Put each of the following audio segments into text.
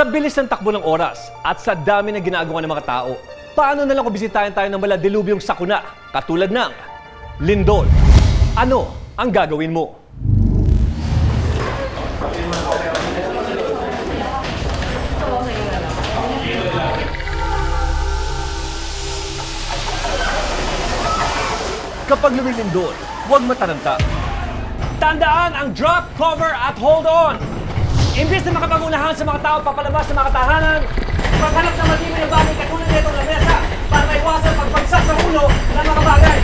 Sa bilis ng takbo ng oras at sa dami ng ginagawa ng mga tao, paano na lang kung bisitahin tayo ng maladilubyong sakuna katulad ng lindol? Ano ang gagawin mo? Kapag lumilindol, huwag mataranta. Tandaan ang drop, cover at hold on. Imbis na makapangunahan sa mga tao papalabas sa mga tahanan, maghanap ng matibay na bagay katulad nitong lamesa para maiwasan pagbagsak sa ulo ng mga bagay.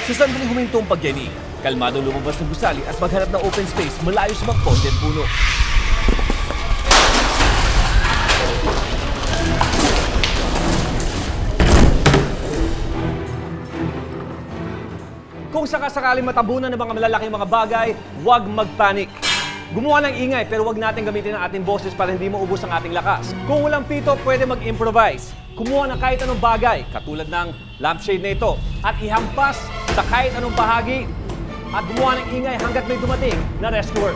Sa sandaling huminto ang pagyanig, kalmadong lumabas ng gusali at maghanap ng open space malayo sa mga poste at puno. Kung sakasakaling matabunan ng mga malalaking mga bagay, huwag magpanik. Gumawa ng ingay pero huwag natin gamitin ang ating boses para hindi maubos ang ating lakas. Kung walang pito, pwede mag-improvise. Kumuha ng kahit anong bagay, katulad ng lampshade na ito, at ihampas sa kahit anong bahagi at gumawa ng ingay hanggat may dumating na rescuer.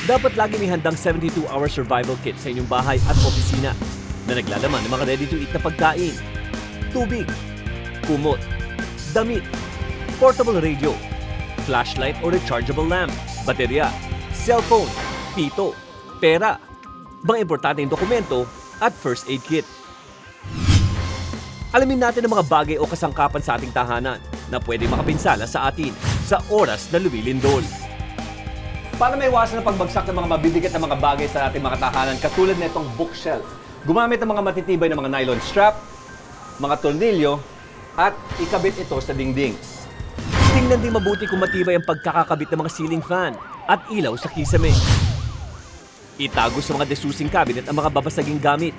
Dapat lagi may handang 72-hour survival kit sa inyong bahay at opisina na naglalaman ng mga ready-to-eat na pagkain, tubig, kumot, damit, portable radio, flashlight o rechargeable lamp, baterya, cellphone, pito, pera, mga importanteng dokumento at first aid kit. Alamin natin ang mga bagay o kasangkapan sa ating tahanan na pwede makapinsala sa atin sa oras na lumilindol. Para maiwasan ang pagbagsak ng mga mabibigat na mga bagay sa ating mga tahanan katulad na itong bookshelf, gumamit ng mga matitibay na mga nylon strap, mga tornilyo, at ikabit ito sa dingding. Tingnan din mabuti kung matibay ang pagkakakabit ng mga ceiling fan at ilaw sa kisame. Itago sa mga desusing cabinet ang mga babasaging gamit,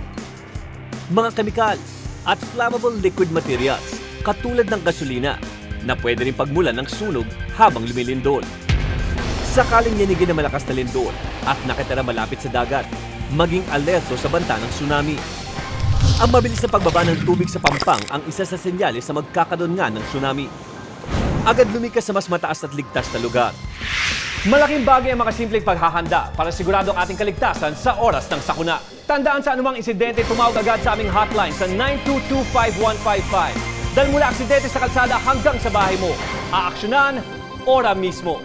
mga kemikal, at flammable liquid materials katulad ng gasolina na pwede rin pagmulan ng sunog habang lumilindol. Sakaling yanigin na malakas na lindol at nakitira malapit sa dagat, maging alerto sa banta ng tsunami. Ang mabilis na pagbaba ng tubig sa pampang ang isa sa senyales na magkakaroon nga ng tsunami. Agad lumikas sa mas mataas at ligtas na lugar. Malaking bagay ang mga simpleng paghahanda para sigurado ang ating kaligtasan sa oras ng sakuna. Tandaan sa anumang insidente, tumawag agad sa aming hotline sa 922-5155. Dahil mula aksidente sa kalsada hanggang sa bahay mo, aaksyonan, ora mismo.